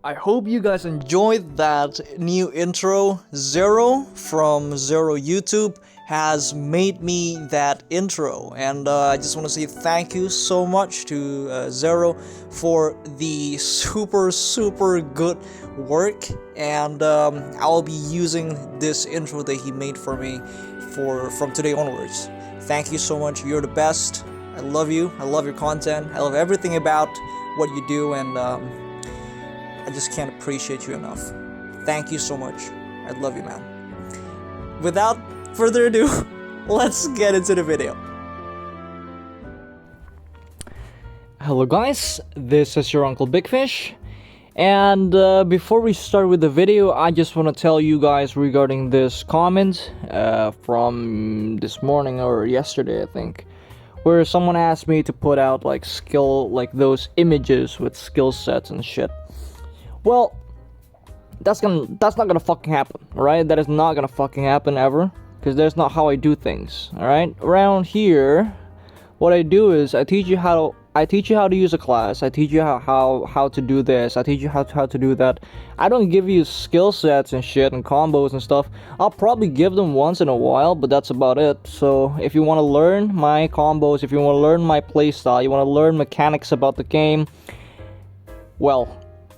I hope you guys enjoyed that new intro. Zero from Zero YouTube has made me that intro, and I just want to say thank you so much to Zero for the super good work, and I'll be using this intro that he made for me from today onwards. Thank you so much. You're the best. I love you. I love your content. I love everything about what you do, and I just can't appreciate you enough. Thank you so much. I love you, man. Without further ado, let's get into the video. Hello guys, this is your Uncle Big Fish, and before we start with the video, I just want to tell you guys regarding this comment from this morning or yesterday, I think, where someone asked me to put out like those images with skill sets and shit. Well, that's not gonna fucking happen, alright? That is not gonna fucking happen ever, because that's not how I do things, alright? Around here, what I do is I teach you how to use a class. I teach you how to do this. I teach you how to do that. I don't give you skill sets and shit and combos and stuff. I'll probably give them once in a while, but that's about it. So if you want to learn my combos, if you want to learn my playstyle, you want to learn mechanics about the game, well,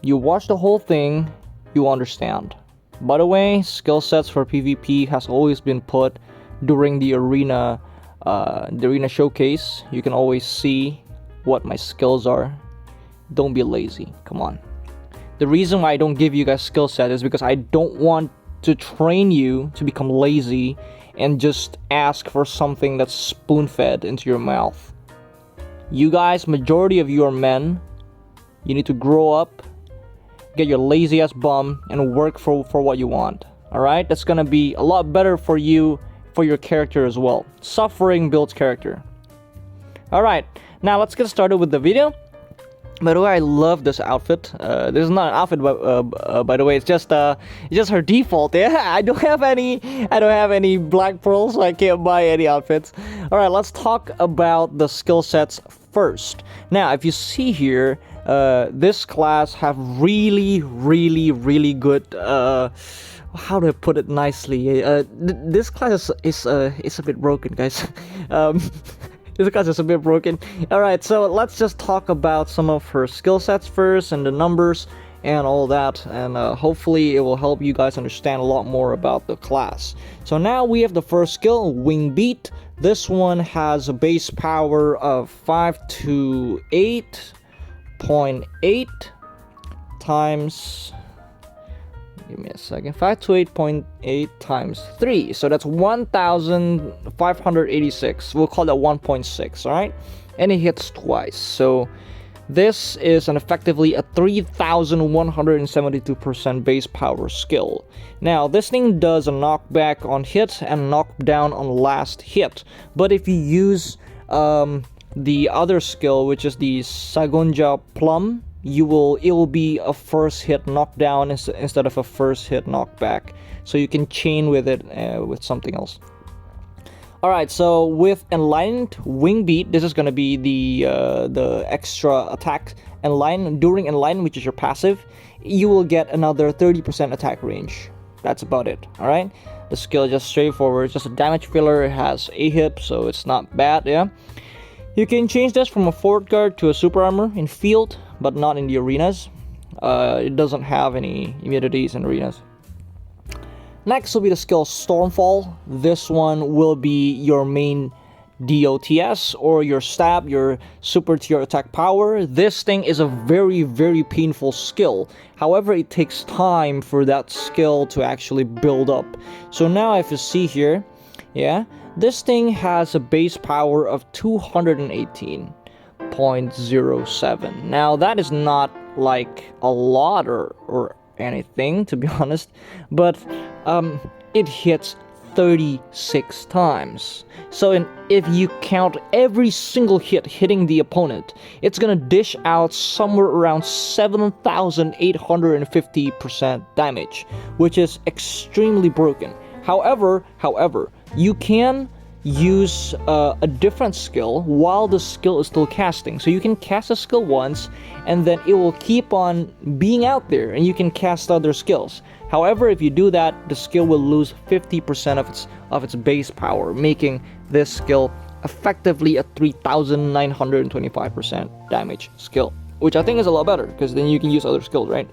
you watch the whole thing, you understand. By the way, skill sets for PvP has always been put during the arena showcase. You can always see what my skills are. Don't be lazy, come on. The reason why I don't give you guys skill set is because I don't want to train you to become lazy and just ask for something that's spoon-fed into your mouth. You guys, majority of you are men. You need to grow up, get your lazy ass bum, and work for what you want. Alright? That's gonna be a lot better for you, for your character as well. Suffering builds character. Alright, now let's get started with the video. By the way, I love this outfit. This is not an outfit, by the way. It's just her default. Yeah, I don't have any black pearls, so I can't buy any outfits. All right, let's talk about the skill sets first. Now, if you see here, this class have really good. How do I put it nicely? This class is a bit broken, guys. This class is a bit broken. Alright, so let's just talk about some of her skill sets first and the numbers and all that, and hopefully it will help you guys understand a lot more about the class. So now we have the first skill, Wing Beat. This one has a base power of 5 to 8.8 times, give me a second, 5 to 8.8 times 3, so that's 1586. We'll call that 1.6, alright? And it hits twice, so this is effectively a 3172% base power skill. Now, this thing does a knockback on hit and knockdown on last hit, but if you use the other skill, which is the Sagonja Plum, it will be a first hit knockdown instead of a first hit knockback, so you can chain with it with something else. Alright, so with Enlightened Wing Beat, this is going to be the extra attack. During Enlightened, which is your passive, you will get another 30% attack range. That's about it, alright? The skill is just straightforward, it's just a damage filler. It has a hit, so it's not bad, yeah? You can change this from a Fort Guard to a Super Armor in field, but not in the arenas. It doesn't have any immunities in arenas. Next will be the skill Stormfall. This one will be your main DOTS, or your stab, your super tier attack power. This thing is a very painful skill. However, it takes time for that skill to actually build up. So now if you see here, yeah, this thing has a base power of 218.07. Now that is not like a lot or anything, to be honest, but it hits 36 times. So if you count every single hit hitting the opponent, it's gonna dish out somewhere around 7,850% damage, which is extremely broken. However, you can use a different skill while the skill is still casting. So you can cast a skill once and then it will keep on being out there and you can cast other skills. However, if you do that, the skill will lose 50% of its base power, making this skill effectively a 3,925% damage skill, which I think is a lot better because then you can use other skills, right?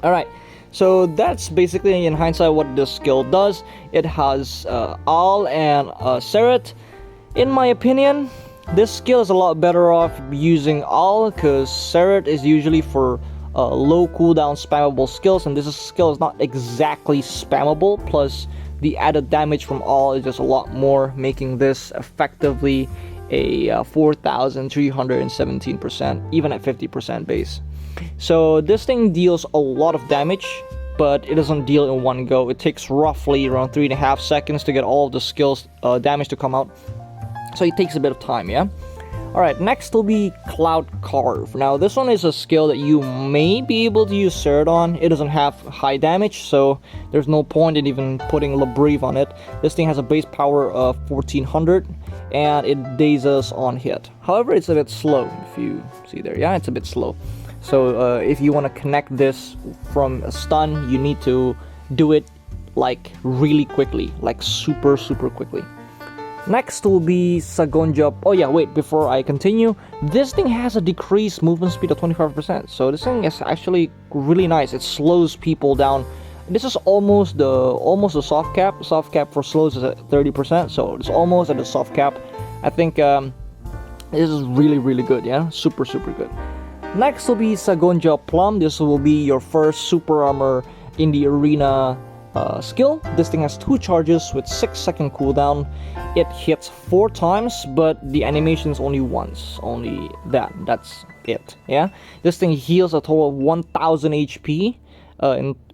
Alright, so that's basically in hindsight what this skill does. It has Al and Seret. In my opinion, this skill is a lot better off using Al because Seret is usually for low cooldown spammable skills, and this skill is not exactly spammable, plus the added damage from Al is just a lot more, making this effectively a 4,317% even at 50% base. So this thing deals a lot of damage, but it doesn't deal in one go. It takes roughly around 3.5 seconds to get all of the skills damage to come out, so it takes a bit of time, yeah? Alright, next will be Cloud Carve. Now this one is a skill that you may be able to use Seret on. It doesn't have high damage, so there's no point in even putting Labreve on it. This thing has a base power of 1400 and it dazes on hit. However, it's a bit slow, if you see there, yeah, it's a bit slow. So if you want to connect this from a stun, you need to do it like really quickly, like super quickly. Next will be Sagonja. Oh yeah, wait, before I continue, this thing has a decreased movement speed of 25%. So this thing is actually really nice. It slows people down. This is almost the soft cap. Soft cap for slows is at 30%, so it's almost at the soft cap. I think this is really good, yeah? Super good. Next will be Sagonja Plum. This will be your first super armor in the arena skill. This thing has 2 charges with 6-second cooldown. It hits 4 times, but the animation is only once. Only that's it, yeah? This thing heals a total of 1000 HP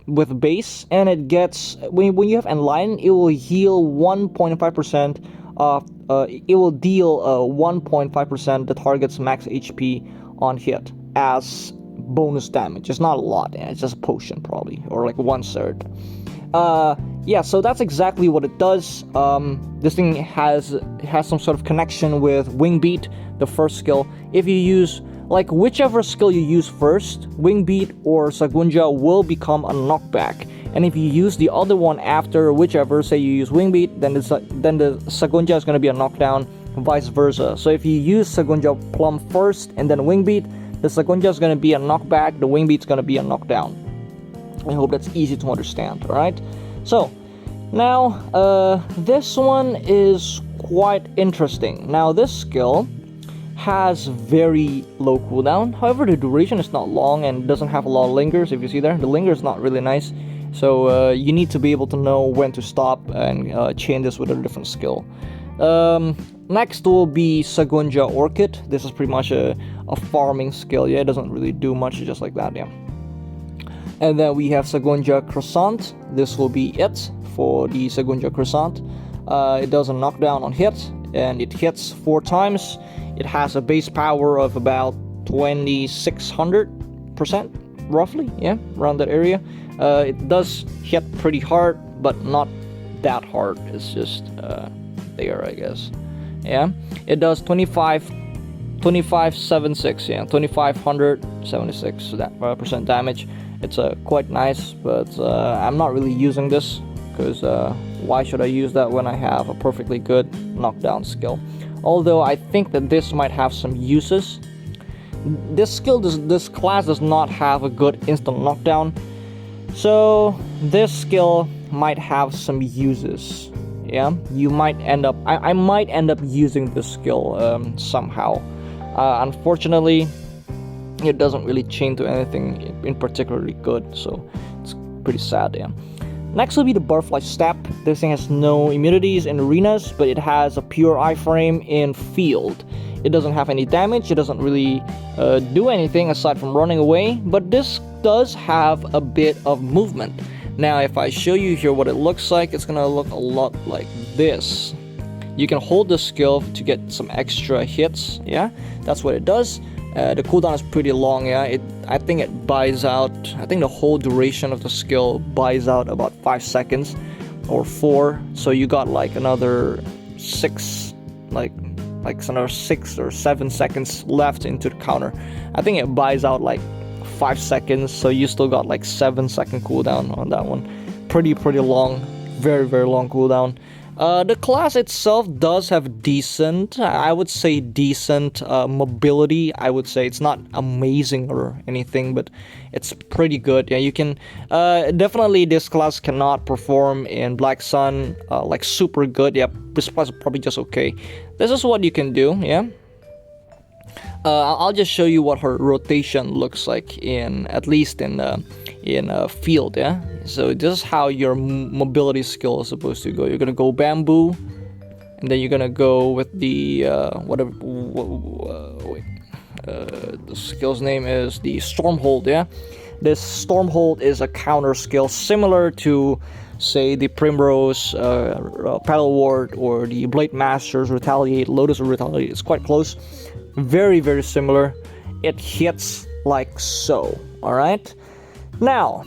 with base, and it gets, when you have Enlighten, it will heal 1.5% of, it will deal 1.5% the target's max HP on hit as bonus damage. It's not a lot, yeah? It's just a potion probably, or like 1/3. Yeah, so that's exactly what it does. This thing has some sort of connection with Wing Beat, the first skill. If you use, like, whichever skill you use first, Wing Beat or Sagunja will become a knockback. And if you use the other one after whichever, say you use Wing Beat, then the Sagunja is going to be a knockdown, vice versa. So if you use Sagunja Plum first and then Wing Beat, the Sagunja is going to be a knockback, the Wing Beat is going to be a knockdown. I hope that's easy to understand, alright? So, now, this one is quite interesting. Now, this skill has very low cooldown. However, the duration is not long and doesn't have a lot of lingers. If you see there, the linger is not really nice. So, you need to be able to know when to stop and chain this with a different skill. Next will be Sagunja Orchid. This is pretty much a farming skill. Yeah, it doesn't really do much, just like that, yeah. And then we have Sagunja Croissant. This will be it for the Sagunja Croissant. It does a knockdown on hit, and it hits 4 times. It has a base power of about 2600%, roughly, yeah, around that area. It does hit pretty hard, but not that hard. It's just there, I guess. Yeah, it does 2576, yeah, 2576% damage. It's quite nice, but I'm not really using this because why should I use that when I have a perfectly good knockdown skill? Although I think that this might have some uses. This class does not have a good instant knockdown, so this skill might have some uses. Yeah, you might end up. I might end up using this skill somehow. Unfortunately, it doesn't really chain to anything in particularly good, so it's pretty sad, yeah. Next will be the Butterfly Step. This thing has no immunities in arenas, but it has a pure iframe in field. It doesn't have any damage, it doesn't really do anything aside from running away, but this does have a bit of movement. Now, if I show you here what it looks like, it's gonna look a lot like this. You can hold the skill to get some extra hits, yeah? That's what it does. The cooldown is pretty long, yeah. I think it buys out, I think the whole duration of the skill buys out about 5 seconds or 4. So you got like another another 6 or 7 seconds left into the counter. I think it buys out like 5 seconds, so you still got like 7-second cooldown on that one. Pretty long, very long cooldown. The class itself does have decent, I would say decent mobility. I would say it's not amazing or anything, but it's pretty good. Yeah, you can definitely, this class cannot perform in Black Sun like super good. Yeah, this class is probably just okay. This is what you can do. Yeah. I'll just show you what her rotation looks like in, at least in a field. Yeah, so this is how your mobility skill is supposed to go. You're gonna go bamboo, and then you're gonna go with the the skill's name is the Stormhold. Yeah, this Stormhold is a counter skill similar to, say, the Primrose Paddle Ward or the Blade Master's Retaliate, Lotus Retaliate. It's quite close. Very similar. It hits like so. Alright, now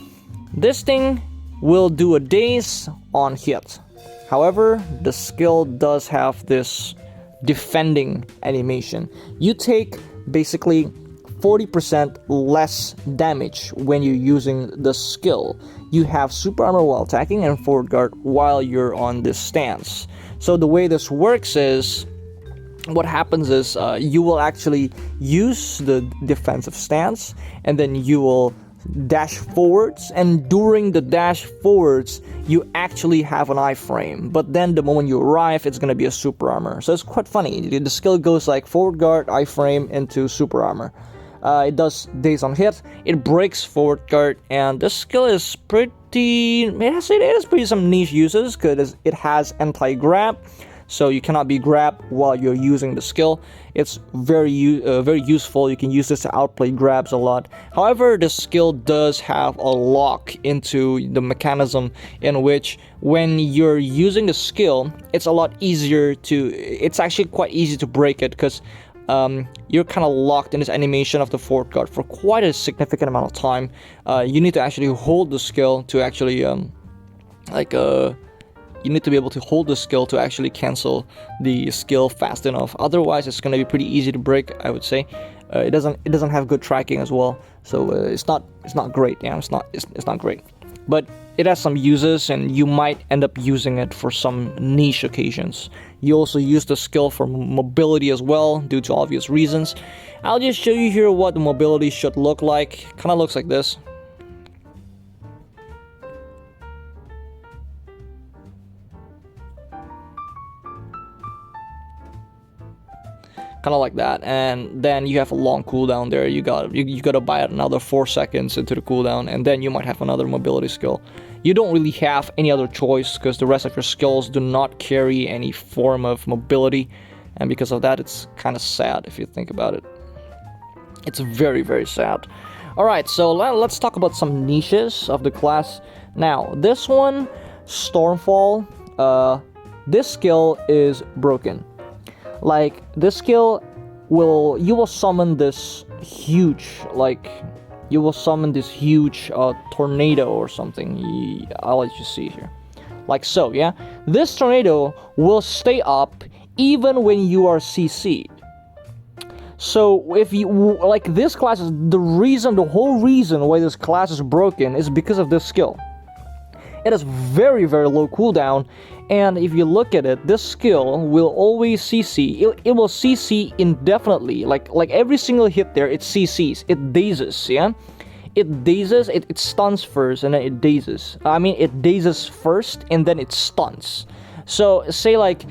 this thing will do a daze on hit. However, the skill does have this defending animation. You take basically 40% less damage when you're using the skill. You have super armor while attacking and forward guard while you're on this stance. So the way this works is, what happens is you will actually use the defensive stance, and then you will dash forwards, and during the dash forwards you actually have an iframe, but then the moment you arrive it's going to be a super armor. So it's quite funny. The skill goes like forward guard, iframe into super armor. It does daze on hit, it breaks forward guard, and this skill is pretty, it has pretty some niche uses because it has anti-grab. So you cannot be grabbed while you're using the skill. It's very useful. You can use this to outplay grabs a lot. However, the skill does have a lock into the mechanism in which when you're using the skill, it's a lot easier to, it's actually quite easy to break it, because you're kind of locked in this animation of the forward guard for quite a significant amount of time. You need to actually hold the skill to actually you need to be able to hold the skill to actually cancel the skill fast enough. Otherwise, it's going to be pretty easy to break, I would say. It doesn't have good tracking as well, so it's not great. Yeah, it's not great. But it has some uses, and you might end up using it for some niche occasions. You also use the skill for mobility as well, due to obvious reasons. I'll just show you here what the mobility should look like. Kind of looks like this. Kind of like that, and then you have a long cooldown there. You gotta buy another 4 seconds into the cooldown, and then you might have another mobility skill. You don't really have any other choice because the rest of your skills do not carry any form of mobility, and because of that, it's kind of sad if you think about it. It's very sad. Alright, so let's talk about some niches of the class. Now, this one, Stormfall, this skill is broken. Like, this skill you will summon this huge, tornado or something. I'll let you see here. Like so, yeah? This tornado will stay up even when you are CC'd. So, if you, like, this class is, the whole reason why this class is broken is because of this skill. It has very low cooldown, and if you look at it, this skill will always CC. It will CC indefinitely. Like every single hit there, it CCs. It dazes, yeah? It dazes, it stuns first, and then it dazes. I mean, it dazes first, and then it stuns. So, say like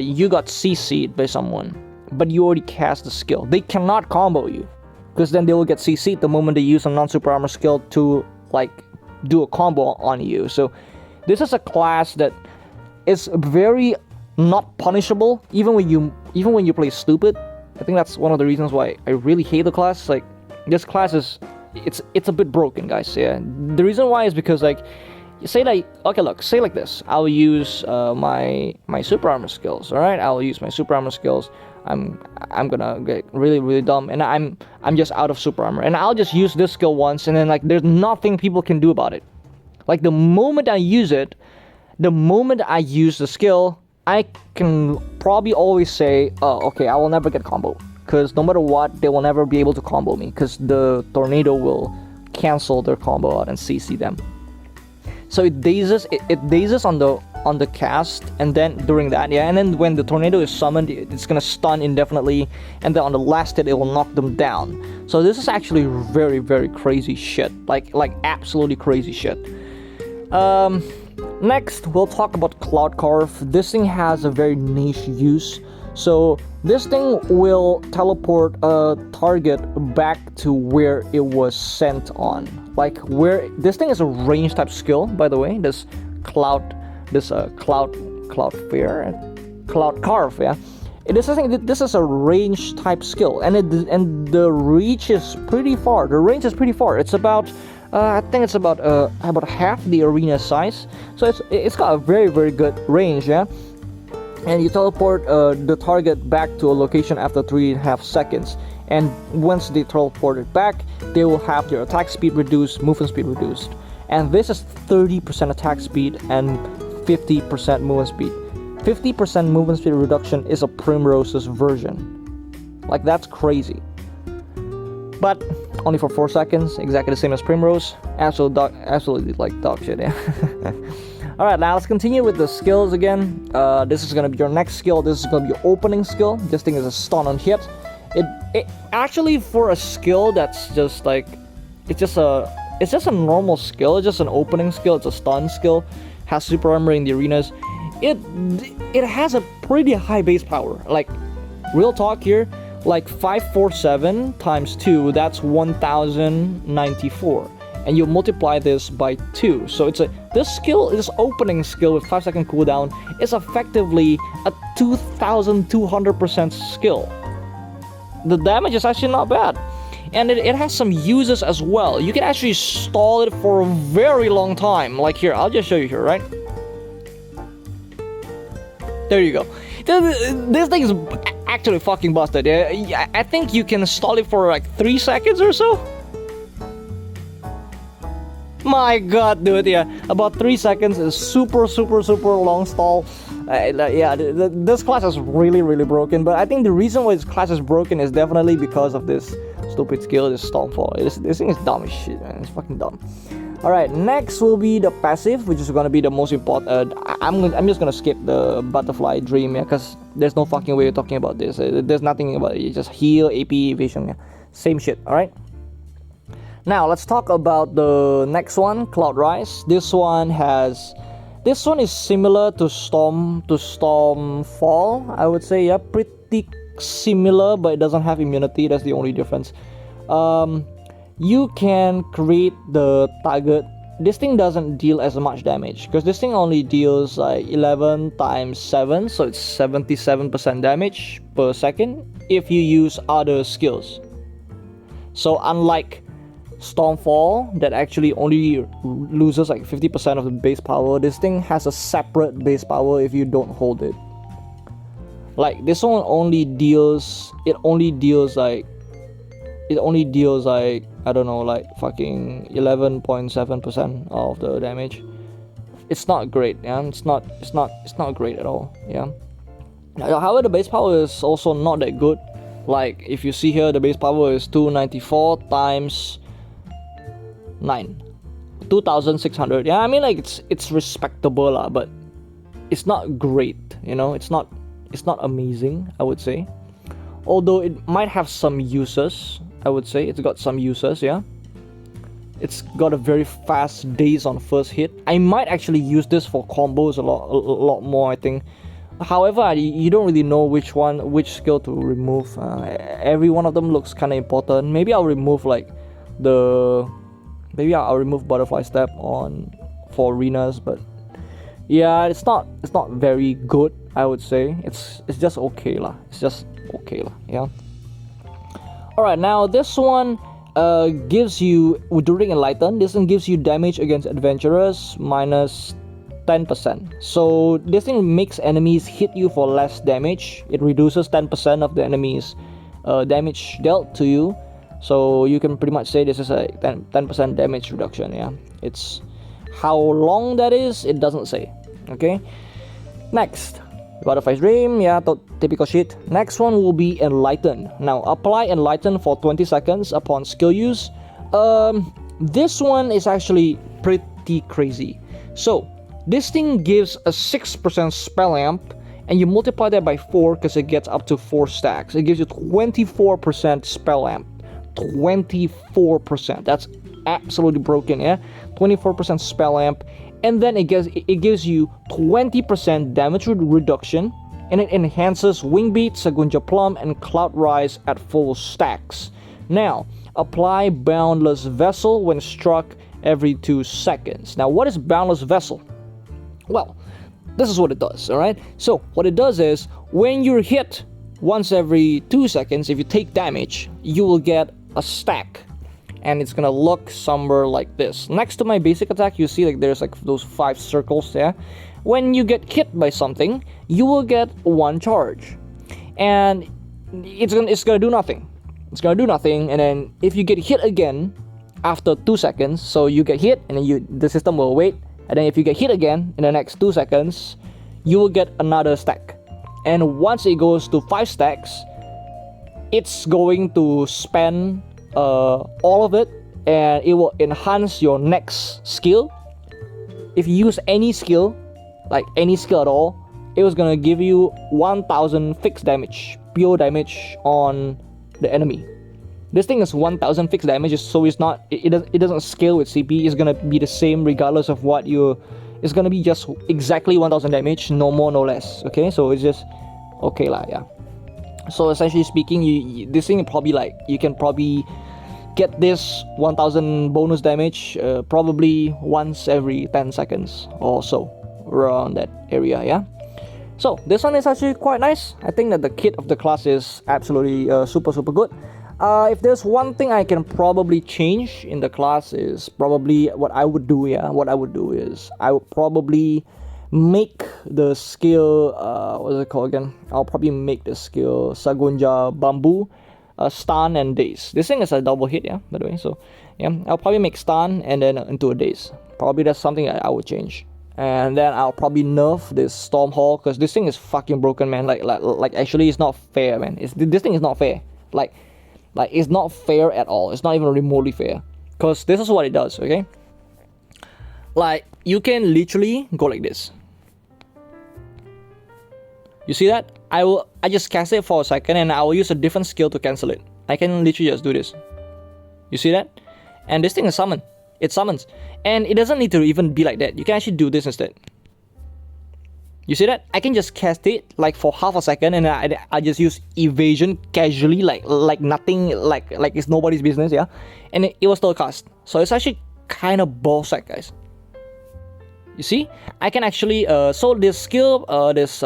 you got CC'd by someone, but you already cast the skill. They cannot combo you, because then they will get CC'd the moment they use a non-super armor skill to, like, do a combo on you. So this is a class that is very not punishable, even when you play stupid. I think that's one of the reasons why I really hate the class. Like, this class is, it's a bit broken, guys. Yeah, the reason why is because, like, say like, okay, look, say like this. I'll use my super armor skills. All right, I'll use my super armor skills. I'm gonna get really dumb, and I'm just out of super armor, and I'll just use this skill once, and then, like, there's nothing people can do about it. Like, the moment I use it, the moment I use the skill, I can probably always say, oh, okay, I will never get combo, because no matter what, they will never be able to combo me, because the tornado will cancel their combo out and CC them. So it dazes on the cast, and then during that, yeah, and then when the tornado is summoned, it's gonna stun indefinitely, and then on the last hit, it will knock them down. So this is actually very, very crazy shit, like absolutely crazy shit. Next, we'll talk about Cloud Carve. This thing has a very niche use. So this thing will teleport a target back to where it was sent on. Like where this thing is a range type skill, by the way. This Cloud Carve, yeah. This is a range type skill, and the reach is pretty far. The range is pretty far. It's about I think it's about half the arena size. So it's got a very, very good range, yeah. And you teleport the target back to a location after 3.5 seconds. And once they teleport it back, they will have their attack speed reduced, movement speed reduced. And this is 30% attack speed and 50% movement speed. 50% movement speed reduction is a Primrose's version. Like, that's crazy. But only for 4 seconds, exactly the same as Primrose. Absolutely like dog shit, yeah. Alright, now let's continue with the skills again. This is gonna be your next skill. This is gonna be your opening skill. This thing is a stun on hit. It actually, for a skill that's just like, it's just a normal skill. It's just an opening skill. It's a stun skill. Has super armor in the arenas. It has a pretty high base power. Like, real talk here. Like 547 times 2, that's 1094. And you multiply this by 2. So this opening skill with 5-second cooldown is effectively a 2200% skill. The damage is actually not bad. And it has some uses as well. You can actually stall it for a very long time. Like here, I'll just show you here, right? There you go. This thing is actually fucking busted. I think you can stall it for like 3 seconds or so. My god, dude, yeah. About 3 seconds is super long stall. Yeah, this class is really broken. But I think the reason why this class is broken is definitely because of this stupid skill, this Stormfall. This thing is dumb as shit, man. It's fucking dumb. Alright, next will be the passive, which is gonna be the most important. I'm just gonna skip the Butterfly Dream, yeah, because there's no fucking way of talking about this. There's nothing about it. You just heal, AP, evasion, yeah. Same shit, alright? Now, let's talk about the next one, Cloud Rise. This one is similar to Stormfall, I would say, yeah, pretty similar, but it doesn't have immunity. That's the only difference. You can create the target. This thing doesn't deal as much damage because this thing only deals like 11 times 7, so it's 77% damage per second if you use other skills. So unlike Stormfall that actually only loses like 50% of the base power, this thing has a separate base power if you don't hold it. Like this one only deals like I don't know, like fucking 11.7% of the damage. It's not great, yeah. It's not great at all, yeah. However, the base power is also not that good. Like if you see here, the base power is 294 times 9, 2600. Yeah, I mean, like it's respectable lah, but it's not great, you know. It's not amazing, I would say. Although it might have some uses, I would say. It's got some uses, yeah. It's got a very fast daze on first hit. I might actually use this for combos a lot more, I think. However, you don't really know which skill to remove. Every one of them looks kind of important. Maybe I'll remove I'll remove Butterfly Step for arenas, but yeah, it's not very good, I would say. It's just okay lah. Yeah. Alright, now this one gives you, during Enlighten, this one gives you damage against adventurers minus 10%. So this thing makes enemies hit you for less damage. It reduces 10% of the enemy's damage dealt to you. So you can pretty much say this is a 10% damage reduction, yeah. It's how long that is, it doesn't say. Okay. Next, Butterfly's Dream, yeah, typical shit. Next one will be Enlighten. Now, apply Enlighten for 20 seconds upon skill use. This one is actually pretty crazy. So, this thing gives a 6% spell amp, and you multiply that by 4 because it gets up to 4 stacks. It gives you 24% spell amp. 24%. That's absolutely broken, yeah? 24% spell amp. And then it gives you 20% damage reduction, and it enhances Wing Beat, Sagunja Plum, and Cloud Rise at full stacks. Now, apply Boundless Vessel when struck every 2 seconds. Now, what is Boundless Vessel? Well, this is what it does, alright? So, what it does is, when you're hit once every 2 seconds, if you take damage, you will get a stack. And it's gonna look somewhere like this. Next to my basic attack, you see like there's like those 5 circles there. When you get hit by something, you will get 1 charge. And it's gonna do nothing. It's gonna do nothing, and then if you get hit again after 2 seconds, so you get hit and then the system will wait, and then if you get hit again in the next 2 seconds, you will get another stack. And once it goes to 5 stacks, it's going to spend all of it, and it will enhance your next skill. If you use any skill, like any skill at all, it was gonna give you 1000 fixed damage, pure damage on the enemy. This thing is 1000 fixed damage, so it doesn't scale with CP. It's gonna be the same regardless of what it's gonna be just exactly 1000 damage, no more, no less. Okay, so it's just okay lah, yeah. So essentially speaking, this thing probably you can probably get this 1000 bonus damage probably once every 10 seconds or so, around that area, yeah. So this one is actually quite nice. I think that the kit of the class is absolutely super good. If there's one thing I can probably change in the class is probably what I would do, yeah. What I would do is I would probably make the skill, what is it called again? I'll probably make the skill Sagunja Bamboo, stun and daze. This thing is a double hit, yeah, by the way. So yeah, I'll probably make stun and then into a daze. Probably that's something that I would change. And then I'll probably nerf this Storm Hall, because this thing is fucking broken, man. Like actually it's not fair, man. This thing is not fair. Like it's not fair at all. It's not even remotely fair. Because this is what it does, okay? Like, you can literally go like this. You see that? I just cast it for a second and I will use a different skill to cancel it. I can literally just do this. You see that? And this thing is summoned. It summons. And it doesn't need to even be like that. You can actually do this instead. You see that? I can just cast it like for half a second and I just use evasion casually, like nothing, like it's nobody's business, yeah? And it was still cast. So it's actually kind of ballsack, guys. You see? I can actually, so this skill, this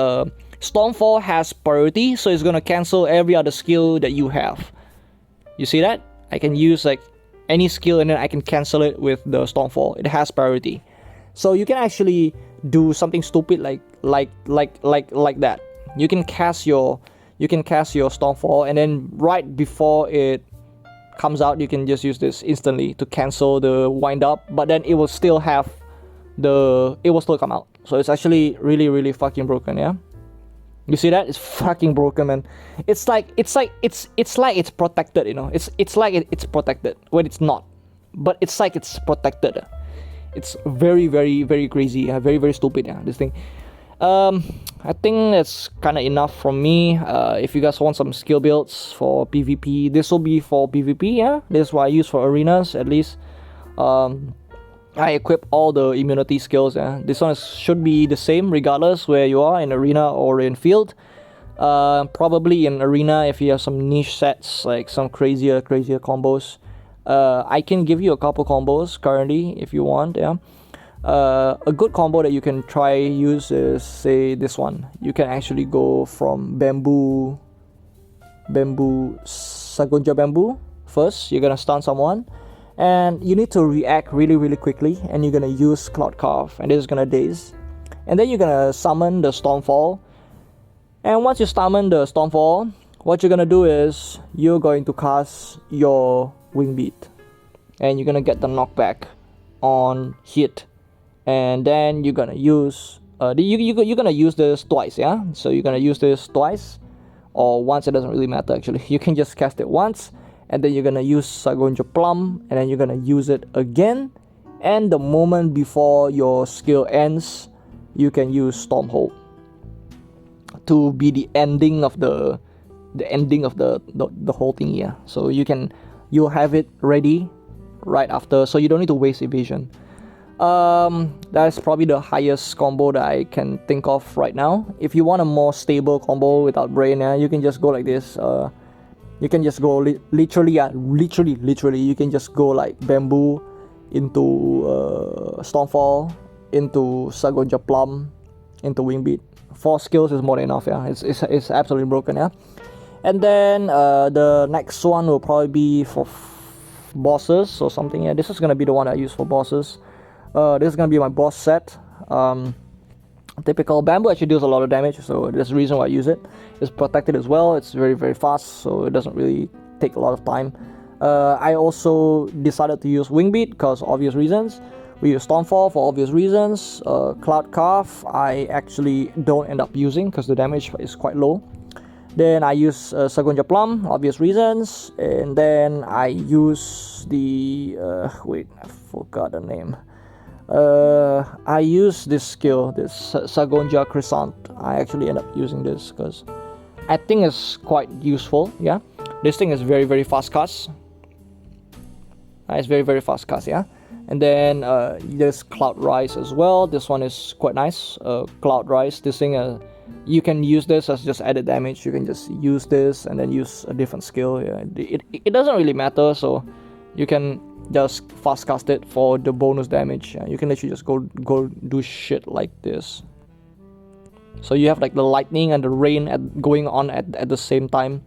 Stormfall has priority, so it's gonna cancel every other skill that you have. You see that? I can use like any skill and then I can cancel it with the Stormfall. It has priority. So you can actually do something stupid like that. You can cast your Stormfall and then right before it comes out, you can just use this instantly to cancel the wind up, but then it will still have it will still come out. So it's actually really fucking broken, yeah? You see that? It's fucking broken, man. It's like it's protected, you know. It's like it's protected when it's not, but it's like it's protected. It's very crazy, very stupid, yeah, this thing. I think that's kind of enough from me. If you guys want some skill builds for PvP, this will be for PvP, yeah. This is what I use for arenas, at least. I equip all the immunity skills, yeah. This one should be the same regardless where you are, in arena or in field. Probably in arena, if you have some niche sets, like some crazier combos. I can give you a couple combos currently if you want, yeah. A good combo that you can try use is, say, this one. You can actually go from bamboo, Sagunja Bamboo first. You're gonna stun someone, and you need to react really quickly, and you're gonna use Cloud Carve, and this is gonna daze, and then you're gonna summon the Stormfall. And once you summon the Stormfall, what you're gonna do is you're going to cast your Wing Beat, and you're gonna get the knockback on hit, and then you're gonna use You're gonna use this twice, yeah? So you're gonna use this twice or once, it doesn't really matter actually. You can just cast it once, and then you're gonna use Sagonja Plum, and then you're gonna use it again, and the moment before your skill ends, you can use Stormhold to be the ending of the whole thing, yeah. So you'll have it ready right after, so you don't need to waste evasion. That's probably the highest combo that I can think of right now. If you want a more stable combo without brain, you can just go like this. You can just go literally, you can just go like Bamboo into Stormfall, into Sagonja Plum, into Wingbeat. 4 skills is more than enough, yeah. It's absolutely broken, yeah. And then the next one will probably be for bosses or something. Yeah, this is gonna be the one I use for bosses. This is gonna be my boss set. Typical Bamboo actually deals a lot of damage, so there's a reason why I use it. It's protected as well. It's very, very fast, so it doesn't really take a lot of time. I also decided to use Wingbeat because obvious reasons. We use Stormfall for obvious reasons. Cloud Calf I actually don't end up using because the damage is quite low. Then I use Sagonja Plum, obvious reasons. And then I use the wait, I forgot the name. I use this skill, this Sagonja Crescent. I actually end up using this because I think it's quite useful. Yeah, this thing is very, very fast cast. It's very, very fast cast. Yeah. And then there's Cloud Rise as well. This one is quite nice. Cloud Rise, this thing, you can use this as just added damage. You can just use this and then use a different skill. Yeah, it doesn't really matter, so you can just fast cast it for the bonus damage. You can literally just go do shit like this. So you have like the lightning and the rain going on at the same time.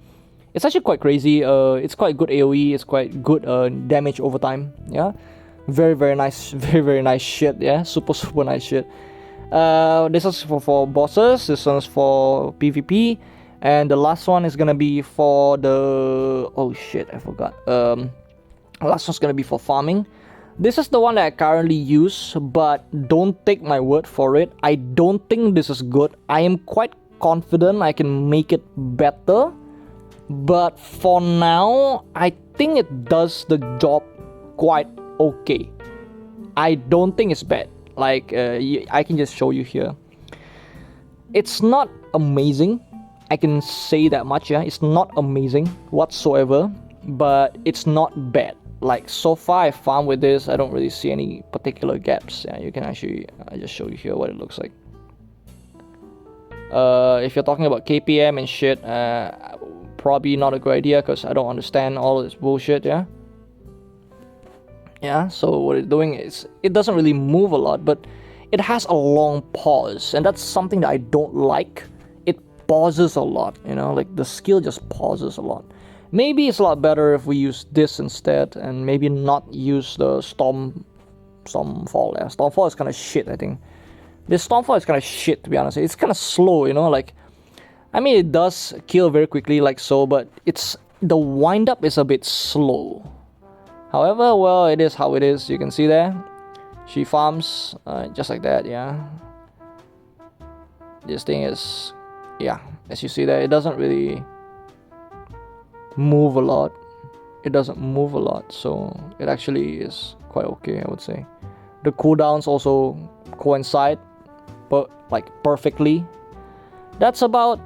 It's actually quite crazy. It's quite good AoE. It's quite good damage over time. Yeah. Very, very nice, very, very nice shit, yeah, super, super nice shit. This is for bosses, this one's for PvP, and the last one is gonna be for the, oh shit, I forgot. Last one's gonna be for farming. This is the one that I currently use, but don't take my word for it. I don't think this is good. I am quite confident I can make it better, but for now, I think it does the job quite okay. I don't think it's bad. Like I can just show you here. It's not amazing. I can say that much. Yeah, it's not amazing whatsoever, but it's not bad. Like so far, I found with this, I don't really see any particular gaps. Yeah, you can actually I just show you here what it looks like. If you're talking about KPM and shit, probably not a good idea because I don't understand all of this bullshit. Yeah. Yeah, so what it's doing is, it doesn't really move a lot, but it has a long pause, and that's something that I don't like. It pauses a lot, you know, like the skill just pauses a lot. Maybe it's a lot better if we use this instead, and maybe not use the Stormfall. Yeah, Stormfall is kind of shit, I think. This Stormfall is kind of shit, to be honest. It's kind of slow, you know, like, I mean, it does kill very quickly, like so, but the wind-up is a bit slow. However, well, it is how it is. You can see there. She farms just like that, yeah. This thing is, yeah, as you see there, it doesn't really move a lot. It doesn't move a lot, so it actually is quite okay, I would say. The cooldowns also coincide, but like perfectly. That's about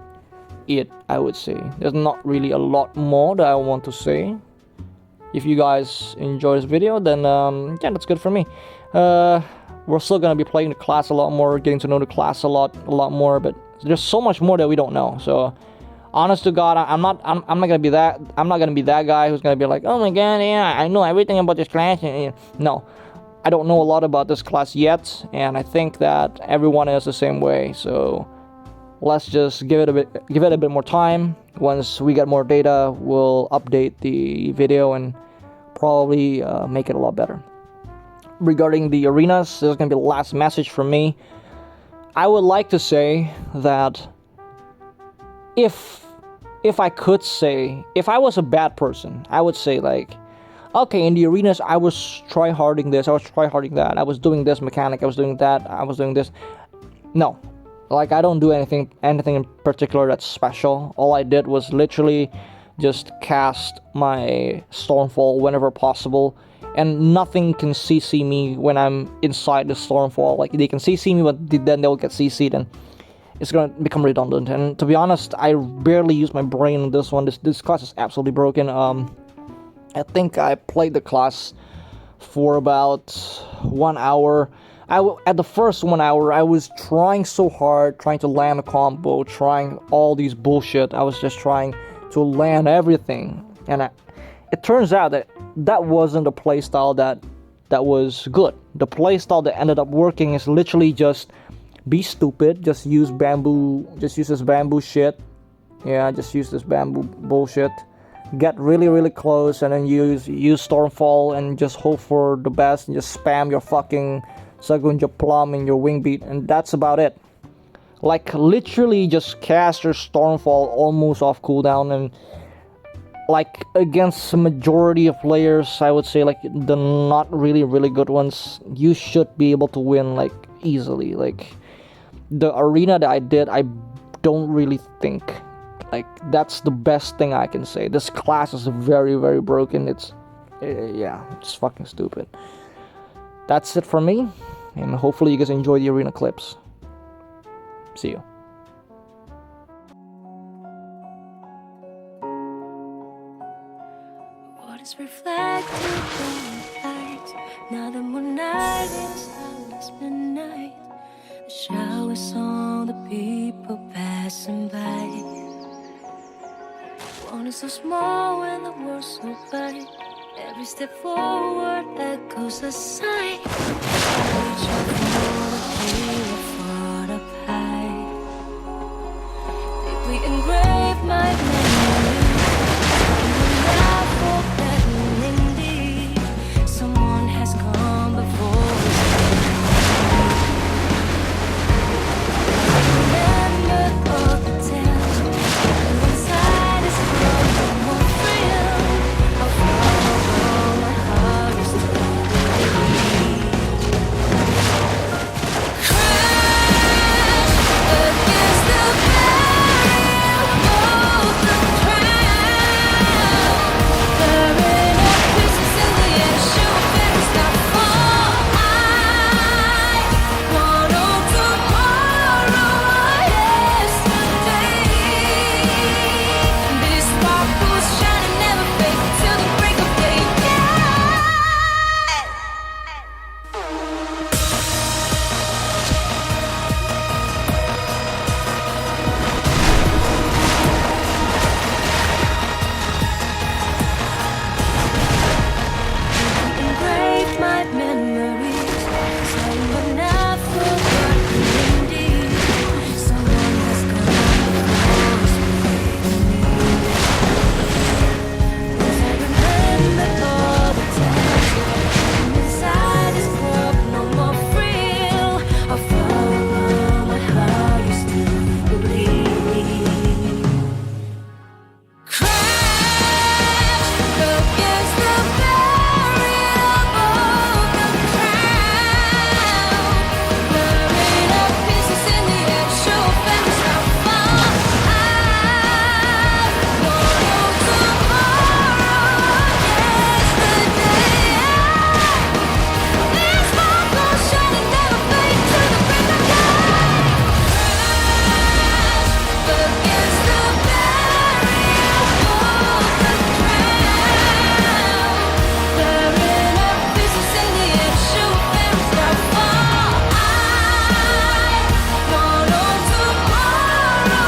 it, I would say. There's not really a lot more that I want to say. If you guys enjoy this video, then yeah, that's good for me. We're still gonna be playing the class a lot more, getting to know the class a lot more, but there's so much more that we don't know. So, honest to God, I'm not gonna be that guy who's gonna be like, oh my god, yeah, I know everything about this class. No, I don't know a lot about this class yet, and I think that everyone is the same way. So, let's just give it a bit more time. Once we get more data, we'll update the video and probably make it a lot better. Regarding the arenas, this is gonna be the last message from me. I would like to say that if I could say, if I was a bad person, I would say like, okay, in the arenas I was tryharding this, I was tryharding that, I was doing this mechanic, I was doing that, I was doing this. No, like I don't do anything in particular that's special. All I did was literally just cast my Stormfall whenever possible, and nothing can CC me when I'm inside the Stormfall. Like they can CC me, but then they'll get CC'd, and it's gonna become redundant. And to be honest, I barely use my brain in this one. This class is absolutely broken. I think I played the class for about 1 hour. At the first 1 hour, I was trying so hard, trying to land a combo, trying all these bullshit. I was just trying to land everything, and it turns out that wasn't the playstyle that was good. The playstyle that ended up working is literally just be stupid, just use this bamboo shit. Yeah, just use this bamboo bullshit. Get really close, and then use Stormfall, and just hope for the best, and just spam your fucking Sagunja Plum in your wing beat, and that's about it. Like literally just cast your Stormfall almost off cooldown, and like against the majority of players, I would say like the not really good ones, you should be able to win like easily. Like the arena that I did, I don't really think like that's the best thing I can say. This class is very broken. It's fucking stupid. That's it for me, and hopefully you guys enjoy the arena clips. See you. What is reflected in the light? Now the moonlight is silence midnight. The showers on the people passing by. One is so small and the world's so bright. Every step forward echoes a sigh. Reaching for the hero far up high. Deeply engraved my memory. Now forgotten indeed. Someone has come before us. Remember all the tales. And inside is no more freedom. I'll follow my heart is to believe. Crash against the barrier, broke the ground. Tearing up pieces in the air, show very stop fall. I want all tomorrow, yesterday. These sparkles shining never fade till the break of day. Engraved my memories, some but not forgotten indeed. Someone has come before us, as I remember all the times inside is broke, no more thrill. I'll follow my heart used to believe. Crash against the barrier, broke the ground. Tearing up pieces in the air, show very stop fall. I want all tomorrow, yesterday. These sparkles shining never fade till the break of day. Crash against the barrier, broke the ground. Tearing up pieces in the air, show very stop fall. I want all tomorrow,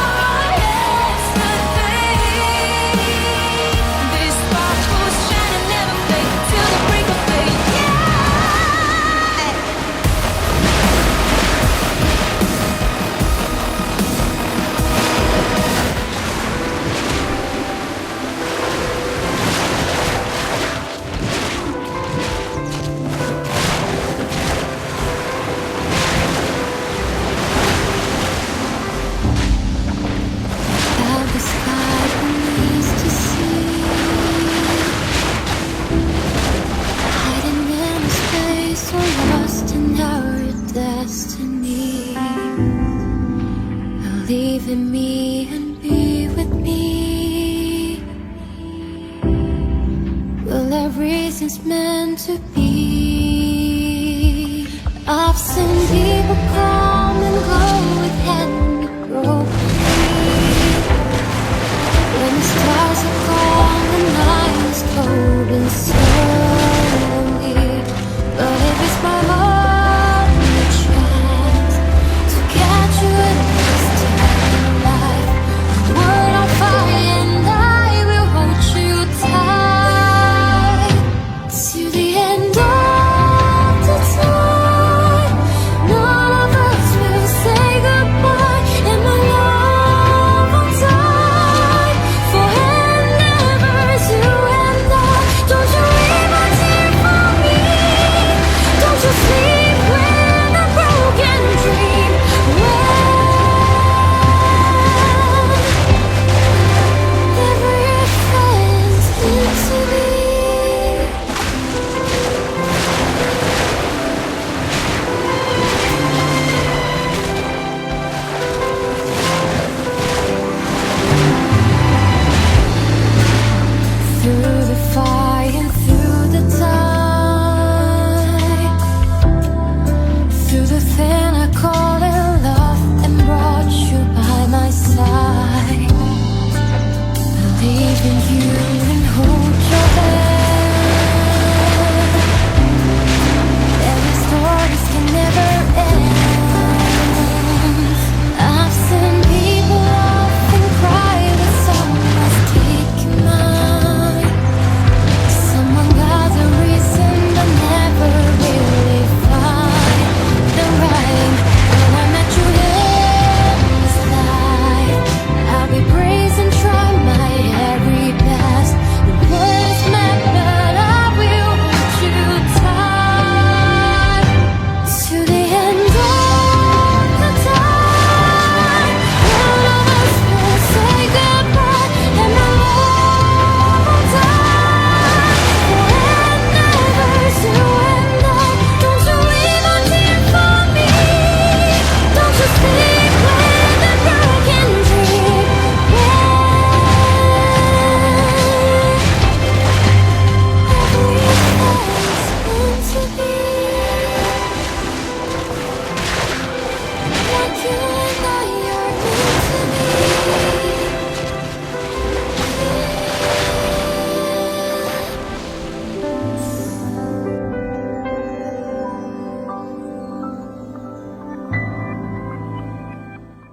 yesterday. These sparkles shining never fade till the break of day. How the sky needs to see, hiding in a space so lost in our destiny. in me and be with me. Well, everything's meant to be. I've seen people call